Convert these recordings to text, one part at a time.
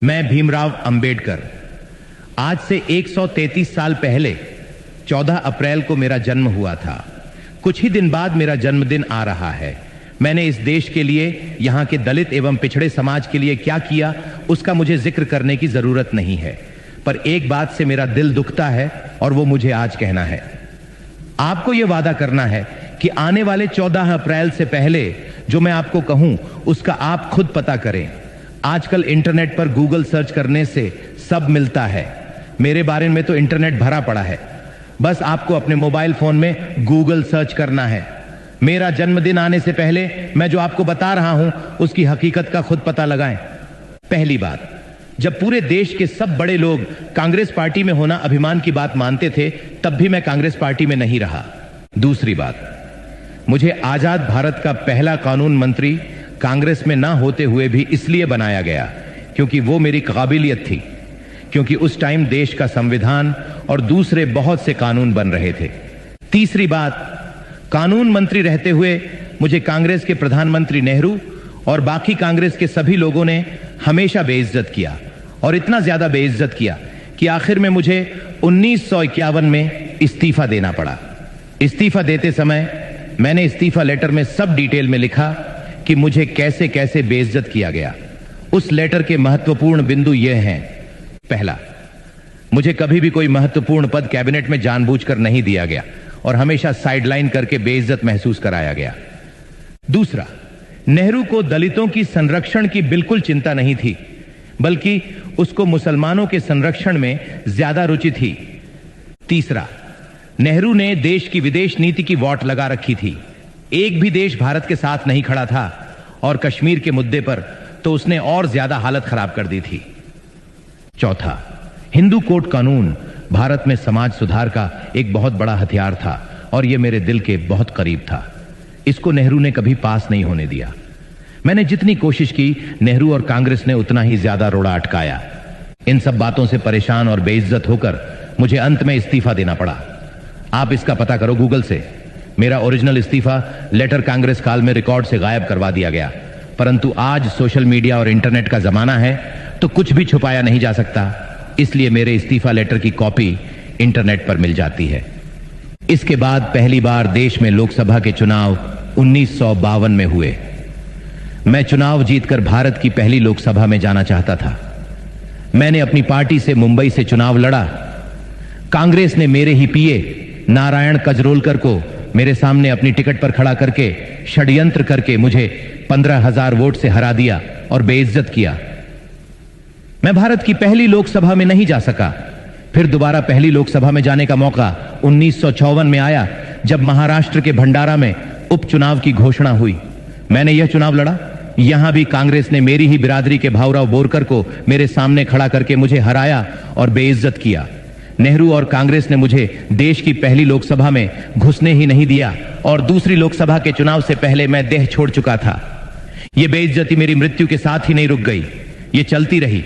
मैं भीमराव अंबेडकर। आज से 133 साल पहले 14 अप्रैल को मेरा जन्म हुआ था। कुछ ही दिन बाद मेरा जन्मदिन आ रहा है। मैंने इस देश के लिए, यहाँ के दलित एवं पिछड़े समाज के लिए क्या किया, उसका मुझे जिक्र करने की जरूरत नहीं है। पर एक बात से मेरा दिल दुखता है और वो मुझे आज कहना है। आपको यह वादा करना है कि आने वाले 14 अप्रैल से पहले जो मैं आपको कहूं उसका आप खुद पता करें। आजकल इंटरनेट पर गूगल सर्च करने से सब मिलता है। मेरे बारे में तो इंटरनेट भरा पड़ा है। बस आपको अपने मोबाइल फोन में गूगल सर्च करना है। मेरा जन्मदिन आने से पहले मैं जो आपको बता रहा हूं उसकी हकीकत का खुद पता लगाएं। पहली बात, जब पूरे देश के सब बड़े लोग कांग्रेस पार्टी में होना अभिमान की बात मानते थे, तब भी मैं कांग्रेस पार्टी में नहीं रहा। दूसरी बात, मुझे आजाद भारत का पहला कानून मंत्री कांग्रेस में ना होते हुए भी इसलिए बनाया गया क्योंकि वो मेरी काबिलियत थी, क्योंकि उस टाइम देश का संविधान और दूसरे बहुत से कानून बन रहे थे। तीसरी बात, कानून मंत्री रहते हुए मुझे कांग्रेस के प्रधानमंत्री नेहरू और बाकी कांग्रेस के सभी लोगों ने हमेशा बेइज्जत किया, और इतना ज्यादा बेइज्जत किया कि आखिर में मुझे 1951 में इस्तीफा देना पड़ा। इस्तीफा देते समय मैंने इस्तीफा लेटर में सब डिटेल में लिखा कि मुझे कैसे कैसे बेइज्जत किया गया। उस लेटर के महत्वपूर्ण बिंदु ये हैं। पहला, मुझे कभी भी कोई महत्वपूर्ण पद कैबिनेट में जानबूझकर नहीं दिया गया और हमेशा साइडलाइन करके बेइज्जत महसूस कराया गया। दूसरा, नेहरू को दलितों की संरक्षण की बिल्कुल चिंता नहीं थी, बल्कि उसको मुसलमानों के संरक्षण में ज्यादा रुचि थी। तीसरा, नेहरू ने देश की विदेश नीति की वॉट लगा रखी थी। एक भी देश भारत के साथ नहीं खड़ा था, और कश्मीर के मुद्दे पर तो उसने और ज्यादा हालत खराब कर दी थी। चौथा, हिंदू कोड कानून भारत में समाज सुधार का एक बहुत बड़ा हथियार था और यह मेरे दिल के बहुत करीब था। इसको नेहरू ने कभी पास नहीं होने दिया। मैंने जितनी कोशिश की, नेहरू और कांग्रेस ने उतना ही ज्यादा रोड़ा अटकाया। इन सब बातों से परेशान और बेइज्जत होकर मुझे अंत में इस्तीफा देना पड़ा। आप इसका पता करो गूगल से। मेरा ओरिजिनल इस्तीफा लेटर कांग्रेस काल में रिकॉर्ड से गायब करवा दिया गया, परंतु आज सोशल मीडिया और इंटरनेट का जमाना है तो कुछ भी छुपाया नहीं जा सकता। इसलिए मेरे इस्तीफा लेटर की कॉपी इंटरनेट पर मिल जाती है। इसके बाद पहली बार देश में लोकसभा के चुनाव 1952 में हुए। मैं चुनाव जीतकर भारत की पहली लोकसभा में जाना चाहता था। मैंने अपनी पार्टी से मुंबई से चुनाव लड़ा। कांग्रेस ने मेरे ही पीए नारायण कजरोलकर को मेरे सामने अपनी टिकट पर खड़ा करके षड्यंत्र करके मुझे 15,000 वोट से हरा दिया और बेइज्जत किया। मैं भारत की पहली लोकसभा में नहीं जा सका। फिर दोबारा पहली लोकसभा में जाने का मौका 1954 में आया, जब महाराष्ट्र के भंडारा में उपचुनाव की घोषणा हुई। मैंने यह चुनाव लड़ा। यहां भी कांग्रेस ने मेरी ही बिरादरी के भाऊराव बोरकर को मेरे सामने खड़ा करके मुझे हराया और बेइज्जत किया। नेहरू और कांग्रेस ने मुझे देश की पहली लोकसभा में घुसने ही नहीं दिया, और दूसरी लोकसभा के चुनाव से पहले मैं देह छोड़ चुका था। यह बेइज्जती मेरी मृत्यु के साथ ही नहीं रुक गई, ये चलती रही।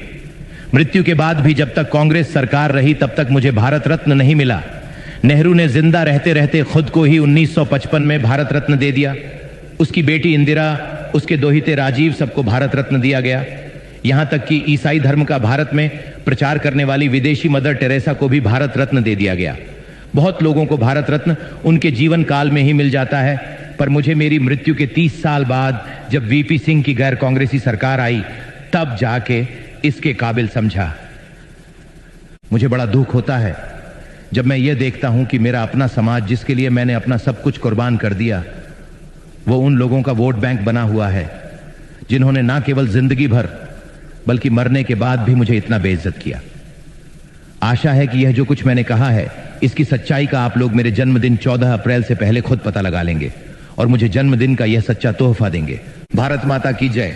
मृत्यु के बाद भी जब तक कांग्रेस सरकार रही, तब तक मुझे भारत रत्न नहीं मिला। नेहरू ने जिंदा रहते रहते खुद को ही 1955 में भारत रत्न दे दिया। उसकी बेटी इंदिरा, उसके दोहिते राजीव, सबको भारत रत्न दिया गया। यहां तक कि ईसाई धर्म का भारत में प्रचार करने वाली विदेशी मदर टेरेसा को भी भारत रत्न दे दिया गया। बहुत लोगों को भारत रत्न उनके जीवन काल में ही मिल जाता है, पर मुझे मेरी मृत्यु के 30 साल बाद जब वीपी सिंह की गैर कांग्रेसी सरकार आई, तब जाके इसके काबिल समझा। मुझे बड़ा दुख होता है जब मैं ये देखता हूं कि मेरा अपना समाज, जिसके लिए मैंने अपना सब कुछ कुर्बान कर दिया, वो उन लोगों का वोट बैंक बना हुआ है जिन्होंने ना केवल जिंदगी भर बल्कि मरने के बाद भी मुझे इतना बेइज्जत किया। आशा है कि यह जो कुछ मैंने कहा है, इसकी सच्चाई का आप लोग मेरे जन्मदिन 14 अप्रैल से पहले खुद पता लगा लेंगे और मुझे जन्मदिन का यह सच्चा तोहफा देंगे। भारत माता की जय।